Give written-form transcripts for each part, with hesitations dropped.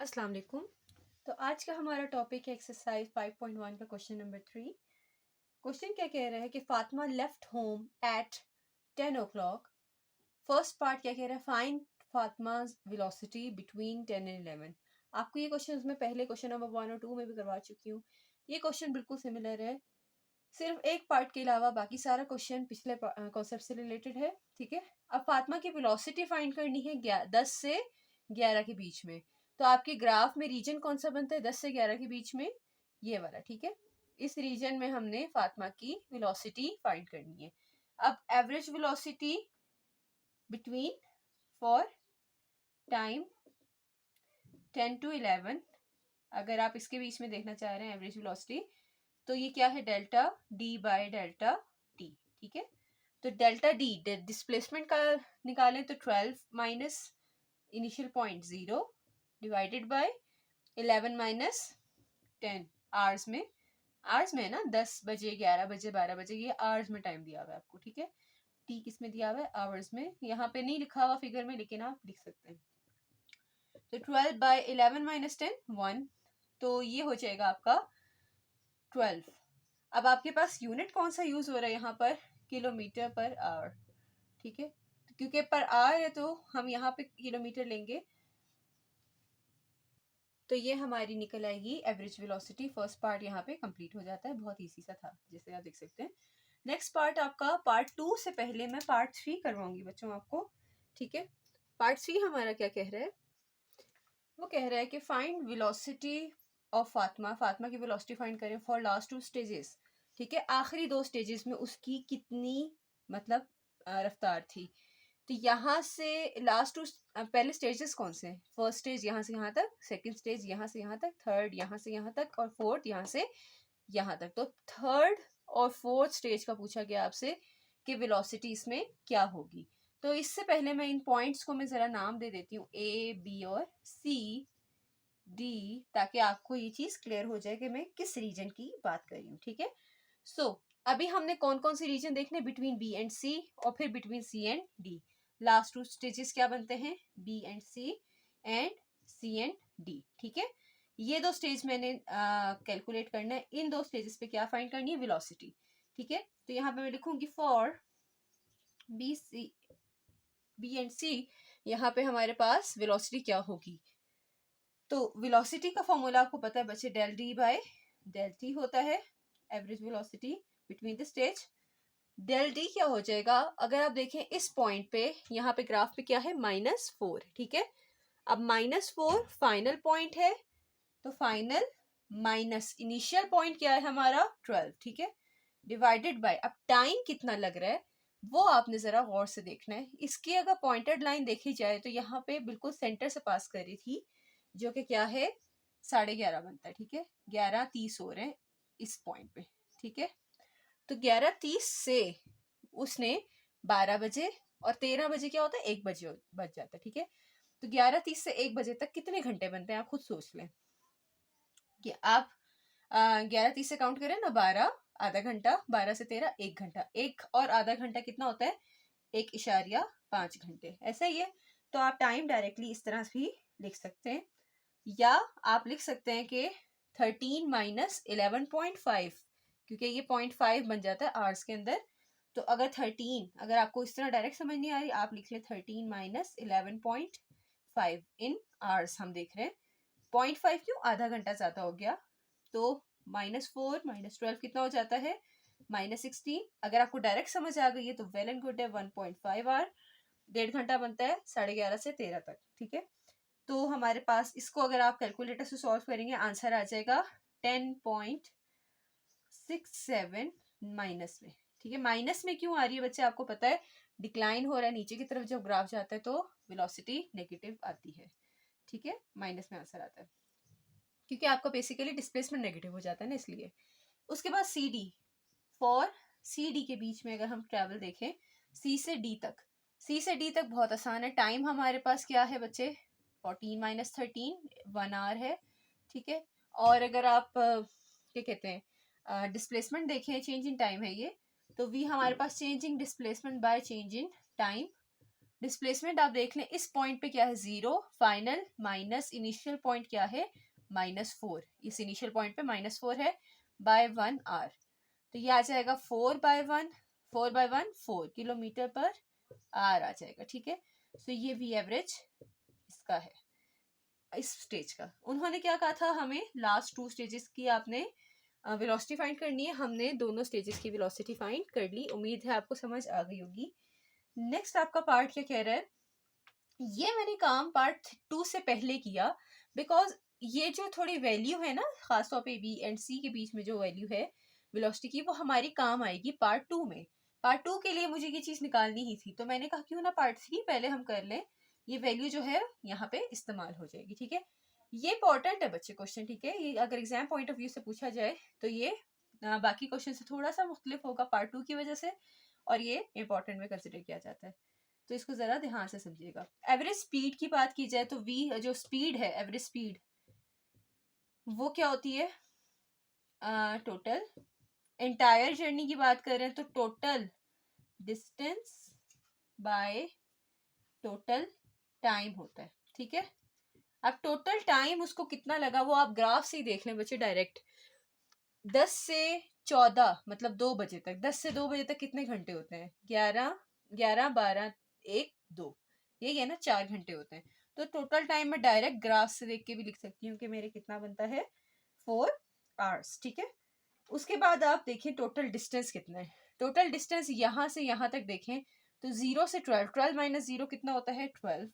अस्सलाम वालेकुम। तो आज का हमारा टॉपिक है एक्सरसाइज 5.1 का क्वेश्चन नंबर 3। क्वेश्चन क्या कह रहा है कि Fatima left home at 10 o'clock। First part क्या कह रहा है, फाइंड फातिमाज वेलोसिटी बिटवीन 10 एंड 11। आपको ये क्वेश्चन उसमें पहले क्वेश्चन नंबर 1 और 2 में भी करवा चुकी हूँ। ये क्वेश्चन बिल्कुल सिमिलर है, सिर्फ एक पार्ट के अलावा बाकी सारा क्वेश्चन पिछले कॉन्सेप्ट से रिलेटेड है। ठीक है, अब फातिमा की वेलोसिटी फाइंड करनी है 10 से 11 के बीच में। तो आपके ग्राफ में रीजन कौन सा बनता है 10 से 11 के बीच में? ये वाला। ठीक है, इस रीजन में हमने फातिमा की वेलोसिटी फाइंड करनी है। अब average velocity between for time 10 to 11, अगर आप इसके बीच में देखना चाह रहे हैं एवरेज वेलोसिटी, तो ये क्या है, delta D by delta T. ठीक है, तो डेल्टा डी डिस्प्लेसमेंट का निकालें तो 12 minus initial point 0 divided by 11 minus 10 hours में। आवर्स में है ना, 10 बजे 11 बजे 12 बजे, ये आवर्स में टाइम दिया हुआ है आपको। ठीक है, टी किस में दिया हुआ है, आवर्स में। यहाँ पे नहीं लिखा हुआ फिगर में, लेकिन आप लिख सकते हैं। तो 12 बाय 11 माइनस 10 1, तो ये हो जाएगा आपका 12। अब आपके पास यूनिट कौन सा यूज हो रहा है यहाँ पर, किलोमीटर पर आवर। ठीक है, क्योंकि पर आवर है तो हम यहाँ पे किलोमीटर लेंगे, तो ये हमारी निकल आएगी एवरेज वेलोसिटी। फर्स्ट पार्ट यहाँ पे कंप्लीट हो जाता है, बहुत इजी सा था जैसे आप देख सकते हैं। नेक्स्ट पार्ट आपका पार्ट 2 से पहले मैं पार्ट 3 करवाऊंगी बच्चों आपको। ठीक है, पार्ट 3 हमारा क्या कह रहा है, वो कह रहा है कि find velocity of Fatima. Fatima की वेलोसिटी फाइंड करें फॉर लास्ट 2 स्टेजेस। ठीक है, आखिरी 2 स्टेजेस में उसकी कितनी मतलब रफ्तार थी। तो यहाँ से लास्ट 2 पहले स्टेजेस कौन से हैं, फर्स्ट स्टेज यहाँ से यहाँ तक, सेकंड स्टेज यहाँ से यहाँ तक, थर्ड यहाँ से यहाँ तक, और फोर्थ यहाँ से यहाँ तक। तो थर्ड और फोर्थ स्टेज का पूछा गया आपसे कि वेलोसिटी इसमें क्या होगी। तो इससे पहले मैं इन पॉइंट्स को मैं जरा नाम दे देती हूँ, ए बी और सी डी, ताकि आपको ये चीज क्लियर हो जाए कि मैं किस रीजन की बात कर रही हूँ। ठीक है, सो अभी हमने कौन कौन सी रीजन देखने, बिटवीन बी एंड सी और फिर between C and D. Last 2 stages क्या बनते हैं, B and C and D. ठीक है, ये 2 स्टेज मैंने कैलकुलेट करना है। इन 2 स्टेजेस पे क्या फाइंड करनी है, वेलोसिटी। ठीक है, तो यहाँ पे मैं लिखूंगी फॉर बी एंड सी, यहाँ पे हमारे पास वेलोसिटी क्या होगी। तो वेलोसिटी का फॉर्मूला आपको पता है बच्चे, del D by del T होता है, average velocity between the stage. Del D क्या हो जाएगा, अगर आप देखें इस पॉइंट पे, यहाँ पे ग्राफ पे क्या है, -4। ठीक है, अब -4 फाइनल पॉइंट है, तो फाइनल माइनस इनिशियल पॉइंट क्या है हमारा 12। ठीक है, डिवाइडेड बाय, अब टाइम कितना लग रहा है वो आपने जरा गौर से देखना है। इसकी अगर पॉइंटेड लाइन देखी जाए तो यहाँ पे बिल्कुल सेंटर से पास कर रही थी, जो कि क्या है 11:30 बनता है। ठीक है, 11:30 हो रहे हैं इस पॉइंट पे। ठीक है, तो 11:30 से उसने 12 बजे और 13 बजे क्या होता है, 1 बजे बच जाता है। ठीक है, तो 11:30 से 1 बजे तक कितने घंटे बनते हैं, आप खुद सोच लें कि आप 11:30 से काउंट करें ना, 12 आधा घंटा, 12 से 13 1 घंटा, एक और आधा घंटा कितना होता है, 1.5 घंटे। ऐसा ही है, तो आप टाइम डायरेक्टली इस तरह भी लिख सकते हैं, या आप लिख सकते हैं कि 13 माइनस 11.5, क्योंकि ये 0.5 बन जाता है आवर्स के अंदर। तो अगर 13, अगर आपको इस तरह डायरेक्ट समझ नहीं आ रही, आप लिख लें 13 माइनस 11.5 इन आवर्स। हम देख रहे हैं 0.5 क्यों, आधा घंटा ज्यादा हो गया, तो -4 -12 कितना हो जाता है, -16। अगर आपको डायरेक्ट समझ आ गई है तो वेल एंड गुड है, 1.5 आवर, 1.5 घंटा बनता है 11:30 से 13 तक। ठीक है, तो हमारे पास इसको अगर आप कैलकुलेटर से सॉल्व करेंगे आंसर आ जाएगा 10.67 माइनस में। ठीक है, माइनस में क्यों आ रही है बच्चे, आपको पता है डिक्लाइन हो रहा है नीचे की तरफ, जब ग्राफ जाता है तो वेलोसिटी नेगेटिव आती है। ठीक है, माइनस में आंसर आता है, क्योंकि आपका बेसिकली डिस्प्लेसमेंट नेगेटिव हो जाता है ना, इसलिए। उसके बाद C D, for C D के बीच में अगर हम ट्रैवल देखें, सी से डी तक, सी से डी तक बहुत आसान है। टाइम हमारे पास क्या है बच्चे, 14 माइनस 13 1 आवर है। ठीक है, और अगर आप क्या कहते हैं डिस्प्लेसमेंट देखें, चेंज इन टाइम है ये, तो वी हमारे पास change in displacement by change in time displacement आप देख लें, इस पॉइंट पे क्या है 0 फाइनल, माइनस इनिशियल पॉइंट क्या है -4, इस इनिशियल पॉइंट पे -4 है, बाय 1 आर, तो ये आ जाएगा 4/1, 4/1 4 किलोमीटर पर आर आ जाएगा, ठीक है। सो ये वी एवरेज इसका है, इस स्टेज का। उन्होंने क्या कहा था, हमें लास्ट 2 स्टेजेस की आपने वेलोसिटी फाइंड करनी है, हमने दोनों स्टेजेस की वेलोसिटी फाइंड कर ली, उम्मीद है आपको समझ आ गई होगी। नेक्स्ट आपका पार्ट क्या कह रहा है, ये मैंने काम पार्ट 2 से पहले किया, बिकॉज ये जो थोड़ी वैल्यू है ना, खासतौर पे बी एंड सी के बीच में जो वैल्यू है वेलोसिटी की, वो हमारी काम आएगी पार्ट 2 में। पार्ट 2 के लिए मुझे ये चीज़ निकालनी ही थी, तो मैंने कहा क्यों ना पार्ट 3 पहले हम कर लें, ये वैल्यू जो है यहाँ पे इस्तेमाल हो जाएगी, ठीक है। ये इंपॉर्टेंट है बच्चे क्वेश्चन, ठीक है, ये अगर एग्जाम पॉइंट ऑफ व्यू से पूछा जाए तो ये बाकी क्वेश्चन से थोड़ा सा मुख्तलिफ होगा पार्ट 2 की वजह से, और ये इंपॉर्टेंट में कंसिडर किया जाता है, तो इसको जरा ध्यान से समझिएगा। एवरेज स्पीड की बात की जाए तो वी जो स्पीड है, एवरेज स्पीड, वो क्या होती है, टोटल एंटायर जर्नी की बात कर रहे हैं तो total distance by total time होता है, ठीक है। अब टोटल टाइम उसको कितना लगा वो आप ग्राफ से ही देख लें बच्चे डायरेक्ट। 10 से 14 मतलब 2 बजे तक, 10 से 2 बजे तक कितने घंटे होते हैं, 11, 12, 1, 2, यही है ना, 4 घंटे होते हैं। तो टोटल टाइम मैं डायरेक्ट ग्राफ से देख के भी लिख सकती हूँ कि मेरे कितना बनता है 4 आवर्स, ठीक है। उसके बाद आप देखिए टोटल डिस्टेंस कितना है, टोटल डिस्टेंस यहाँ से यहाँ तक देखें तो 0 से 12, 12 माइनस 0 कितना होता है 12।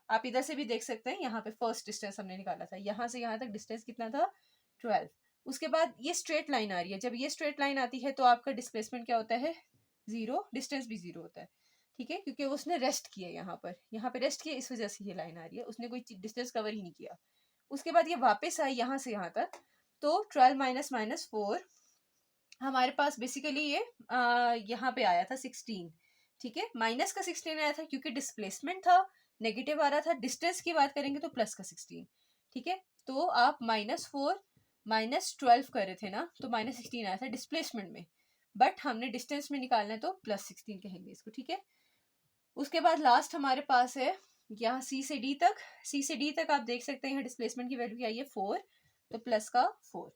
आप इधर से भी देख सकते हैं, यहाँ पे फर्स्ट डिस्टेंस हमने निकाला था, यहाँ से यहाँ तक डिस्टेंस कितना था 12। उसके बाद ये स्ट्रेट लाइन आ रही है, जब ये स्ट्रेट लाइन आती है तो आपका डिस्प्लेसमेंट क्या होता है 0, डिस्टेंस भी 0 होता है, ठीक है, क्योंकि उसने रेस्ट किया यहाँ पे रेस्ट किया, इस वजह से ये लाइन आ रही है, उसने कोई डिस्टेंस कवर ही नहीं किया। उसके बाद ये वापस आई यहाँ से यहाँ तक, तो 12 माइनस माइनस 4 हमारे पास बेसिकली ये यहाँ पे आया था 16, ठीक है, माइनस का 16 आया था क्योंकि डिस्प्लेसमेंट था, नेगेटिव आ रहा था, डिस्टेंस की बात करेंगे तो प्लस का 16, ठीक है। तो आप -4 -12 कर रहे थे ना, तो -16 आया था डिस्प्लेसमेंट में, बट हमने डिस्टेंस में निकालना है तो +16 कहेंगे इसको, ठीक है। उसके बाद लास्ट हमारे पास है यहाँ सी से डी तक, सी से डी तक आप देख सकते हैं यहाँ डिस्प्लेसमेंट की वैल्यू क्या है 4, तो प्लस का 4,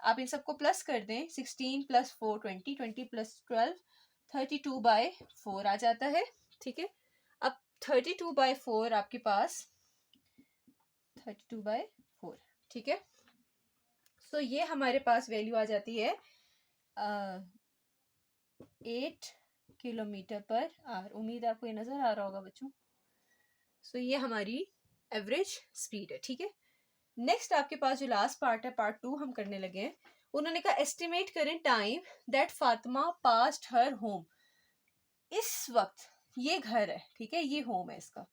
आप इन सबको प्लस कर दें, 16 + 4 20, 20 + 12 32/4 आ जाता है, ठीक है। अब 32/4 आपके पास 32/4, ठीक है। सो ये हमारे पास वैल्यू आ जाती है 8 किलोमीटर पर आवर। उम्मीद है आपको ये नजर आ रहा होगा बच्चों। सो ये हमारी एवरेज स्पीड है, ठीक है। नेक्स्ट आपके पास जो लास्ट पार्ट है, पार्ट 2 हम करने लगे हैं। उन्होंने कहा एस्टिमेट करें time that Fatima past her home. इस वक्त ये घर है, ठीक है, ये होम है इसका,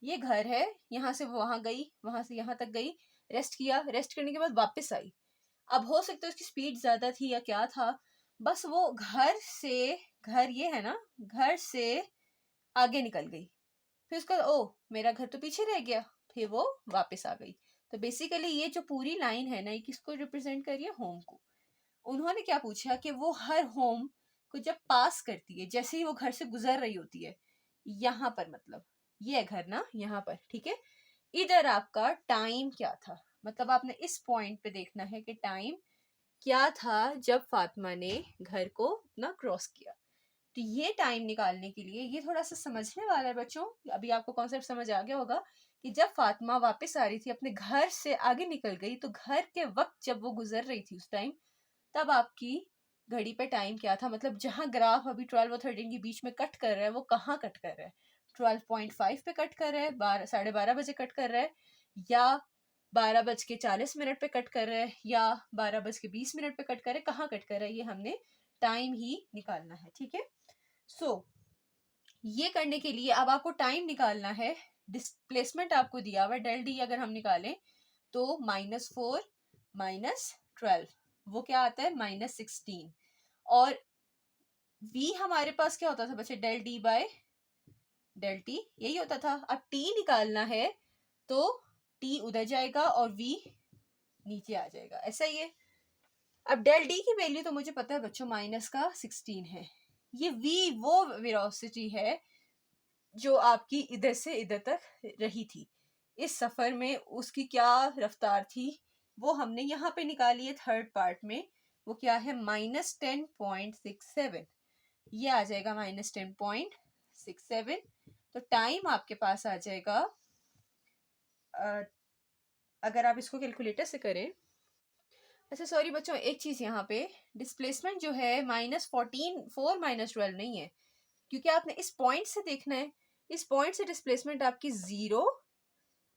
ये घर है, यहाँ से वहां गई, वहां से यहाँ तक गई, रेस्ट किया, रेस्ट करने के बाद वापस आई। अब हो सकता है उसकी स्पीड ज्यादा थी या क्या था, बस वो घर से, घर ये है ना, घर से आगे निकल गई, फिर उसका ओ मेरा घर तो पीछे रह गया, फिर वो वापस आ गई। तो बेसिकली ये जो पूरी लाइन है ना, ये किसको रिप्रेजेंट कर रही है, होम को। उन्होंने क्या पूछा कि वो हर होम को जब पास करती है, जैसे ही वो घर से गुजर रही होती है, यहाँ पर मतलब ये है घर ना, यहाँ पर, ठीक है, इधर आपका टाइम क्या था, मतलब आपने इस पॉइंट पे देखना है कि टाइम क्या था जब फातिमा ने घर को अपना क्रॉस किया। तो ये टाइम निकालने के लिए ये थोड़ा सा समझने वाला है बच्चों, अभी आपको कॉन्सेप्ट समझ आ गया होगा कि जब फातिमा वापस आ रही थी, अपने घर से आगे निकल गई, तो घर के वक्त जब वो गुजर रही थी उस टाइम, तब आपकी घड़ी पे टाइम क्या था, मतलब जहां ग्राफ अभी 12 और 13 के बीच में कट कर रहा है, वो कहाँ कट कर रहा है, 12.5 पे कट कर रहा है, 12:30 बजे कट कर रहा है, या 12:40 पे कट कर रहा है, या 12:20 पे कट कर रहा है, कहाँ कट कर रहा है, ये हमने टाइम ही निकालना है, ठीक है। सो ये करने के लिए अब आपको टाइम निकालना है, डिस्प्लेसमेंट आपको दिया हुआ डेल डी अगर हम निकालें तो -4 -12 वो क्या आता है -16, और v हमारे पास क्या होता था बच्चे, del D by del T, यही होता था। अब t निकालना है तो t उधर जाएगा और v नीचे आ जाएगा, ऐसा ही है। अब डेल डी की वैल्यू तो मुझे पता है बच्चों -16 है, ये v वो वेलोसिटी है जो आपकी इधर से इधर तक रही थी, इस सफर में उसकी क्या रफ्तार थी वो हमने यहाँ पे निकाली है थर्ड पार्ट में। वो क्या है, -10.67। ये आ जाएगा -10.67। तो टाइम आपके पास आ जाएगा, अगर आप इसको कैलकुलेटर से करें। अच्छा सॉरी बच्चों, एक चीज यहाँ पे, डिस्प्लेसमेंट जो है -14 नहीं है, क्योंकि आपने इस पॉइंट से देखना है। इस पॉइंट से डिस्प्लेसमेंट आपकी 0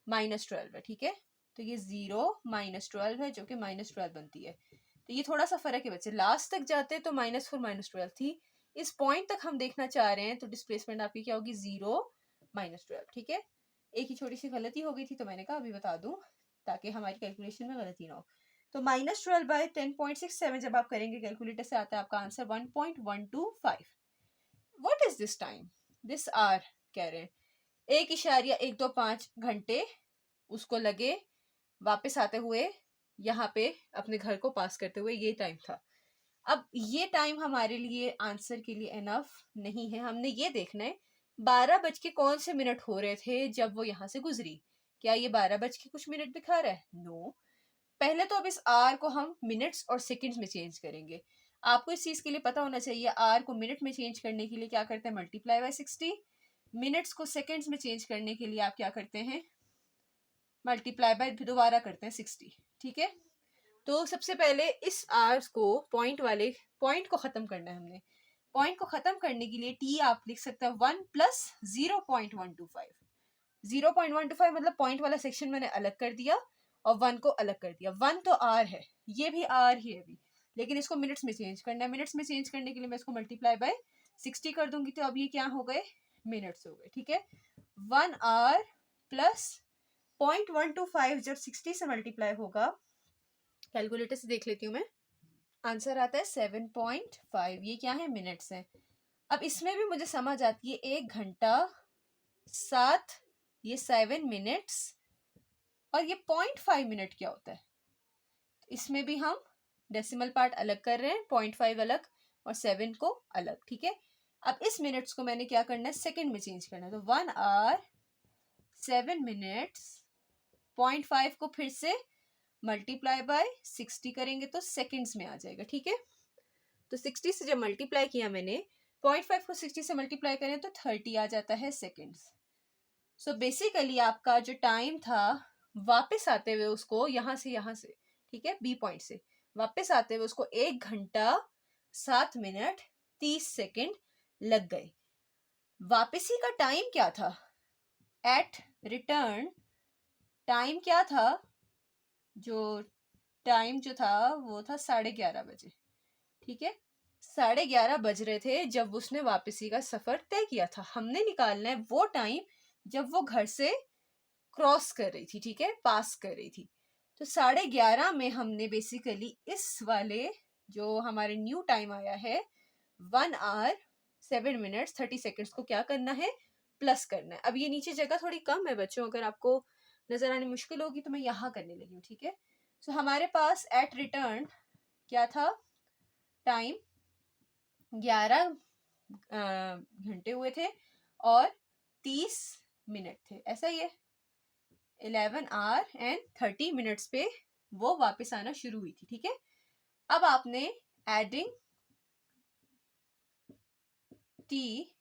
-12 है, ठीक है। तो ये 0 -12 है, जो कि -12 बनती है। तो ये थोड़ा सा फर्क है बच्चे, लास्ट तक जाते तो -4 -12 थी, इस पॉइंट तक हम देखना चाह रहे हैं, तो डिस्प्लेसमेंट आपकी क्या होगी, 0 -12, ठीक है। एक ही छोटी सी गलती हो गई थी, तो मैंने कहा अभी बता दूं ताकि हमारी कैलकुलेशन में गलती ना हो। तो -12/10.67 जब आप करेंगे कैलकुलेटर से, आता है आपका answer 1.125। What is this time, this are कह रहे हैं 1.125 घंटे उसको लगे वापस आते हुए, यहाँ पे अपने घर को पास करते हुए, ये टाइम था। अब ये टाइम हमारे लिए आंसर के लिए एनफ नहीं है, हमने ये देखना है 12 बज के कौन से मिनट हो रहे थे जब वो यहाँ से गुजरी। क्या ये 12 बज के कुछ मिनट दिखा रहा है? नो। पहले तो अब इस आर को हम मिनट्स और सेकंड्स में चेंज करेंगे। आपको इस चीज के लिए पता होना चाहिए, आर को मिनट में चेंज करने के लिए क्या करते हैं, मल्टीप्लाई बाय 60। मिनट्स को सेकंड्स में चेंज करने के लिए आप क्या करते हैं, मल्टीप्लाई बाय दोबारा करते हैं 60, ठीक है। तो सबसे पहले इस आर्स को पॉइंट को खत्म करना है हमने। पॉइंट को खत्म करने के लिए टी आप लिख सकते हैं 1 + 0.125। 0.125 मतलब पॉइंट वाला सेक्शन मैंने अलग कर दिया और 1 को अलग कर दिया। 1 तो आर है, ये भी आर ही है अभी, लेकिन इसको मिनट्स में चेंज करना है। मिनट्स में चेंज करने के लिए मैं इसको मल्टीप्लाई बाय 60 कर दूंगी, तो अब ये क्या हो गए, मिनट्स हो गए, ठीक है। 1 आवर प्लस 0.125 जब 60 से मल्टीप्लाई होगा, कैलकुलेटर से देख लेती हूँ मैं, आंसर आता है 7.5। ये क्या है, मिनट्स है। अब इसमें भी मुझे समझ आती है 1 घंटा 7, ये 7 मिनट्स, और ये 0.5 मिनट क्या होता है। इसमें भी हम डेसिमल पार्ट अलग कर रहे हैं, 0.5 अलग और 7 को अलग, ठीक है। अब इस मिनट्स को मैंने क्या करना है, सेकंड में चेंज करना है। तो 1 आवर 7 मिनट्स, 0.5 को फिर से मल्टीप्लाई बाय 60 करेंगे तो सेकंड्स में आ जाएगा, ठीक है। तो 60 से जब मल्टीप्लाई किया मैंने, 0.5 को 60 से मल्टीप्लाई करें तो 30 आ जाता है सेकंड्स। सो बेसिकली आपका जो टाइम था वापस आते हुए उसको यहाँ से ठीक है, बी पॉइंट से वापस आते हुए उसको 1 घंटा 7 मिनट 30 सेकंड लग गए। वापसी का टाइम क्या था, एट रिटर्न टाइम क्या था, जो टाइम जो था वो था 11:30 बजे, ठीक है। 11:30 बज रहे थे जब उसने वापसी का सफर तय किया था। हमने निकालना है वो टाइम जब वो घर से क्रॉस कर रही थी, ठीक है, पास कर रही थी। तो 11:30 में हमने बेसिकली इस वाले जो हमारे न्यू टाइम आया है 1 आवर 7 मिनट्स 30 सेकेंड्स को क्या करना है, प्लस करना है। अब ये नीचे जगह थोड़ी कम है बच्चों, अगर आपको नजर आने मुश्किल होगी तो मैं यहाँ करने लगी हूँ, ठीक है। सो हमारे पास एट रिटर्न क्या था, टाइम 11 घंटे हुए थे और 30 मिनट थे, ऐसा ही है। 11 आवर एंड 30 मिनट्स पे वो वापस आना शुरू हुई थी, ठीक है। अब आपने एडिंग टी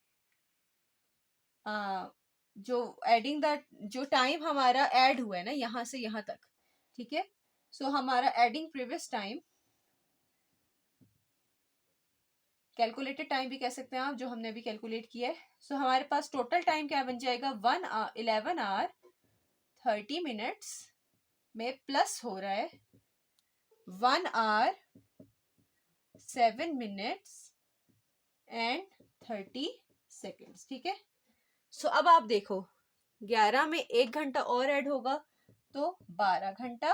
जो एडिंग द जो टाइम हमारा ऐड हुआ है ना यहाँ से यहाँ तक, ठीक है। सो हमारा adding previous time, calculated time भी कह सकते हैं आप, जो हमने अभी कैलकुलेट किया है। सो हमारे पास टोटल टाइम क्या बन जाएगा, 11 आवर 30 मिनट्स में प्लस हो रहा है 1 आवर 7 मिनट्स एंड 30 सेकेंड्स, ठीक है। सो अब आप देखो 11 में 1 घंटा और ऐड होगा तो 12 घंटा,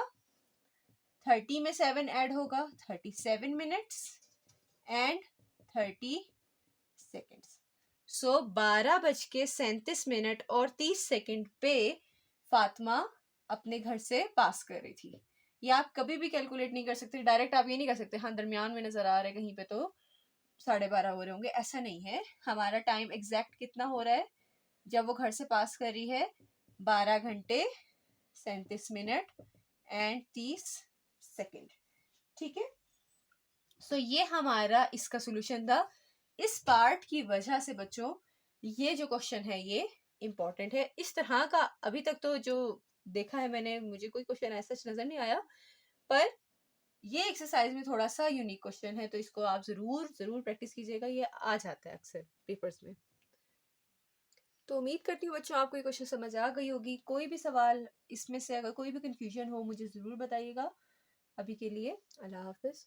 30 में 7 ऐड होगा 37 मिनट्स एंड 30 सेकेंड्स। सो 12 बज के 37 मिनट और 30 सेकेंड पे फातिमा अपने घर से पास कर रही थी। ये आप कभी भी कैलकुलेट नहीं कर सकते डायरेक्ट, आप ये नहीं कर सकते हाँ दरमियान में नजर आ रहा है कहीं पे तो 12:30 हो रहे होंगे, ऐसा नहीं है। हमारा टाइम एग्जैक्ट कितना हो रहा है, जब वो घर से पास कर रही है 12 घंटे 37 मिनट एंड 30 सेकंड। ठीक है, सो ये हमारा इसका सोल्यूशन था। इस पार्ट की वजह से बच्चों ये जो क्वेश्चन है ये इम्पोर्टेंट है। इस तरह का अभी तक तो जो देखा है मैंने, मुझे कोई क्वेश्चन ऐसा नजर नहीं आया, पर ये एक्सरसाइज में थोड़ा सा यूनिक क्वेश्चन है, तो इसको आप जरूर जरूर प्रैक्टिस कीजिएगा, ये आ जाता है अक्सर पेपर्स में। तो उम्मीद करती हूँ बच्चों आपको ये क्वेश्चन समझ आ गई होगी। कोई भी सवाल इसमें से अगर कोई भी कंफ्यूजन हो मुझे ज़रूर बताइएगा। अभी के लिए अल्लाह हाफिज़।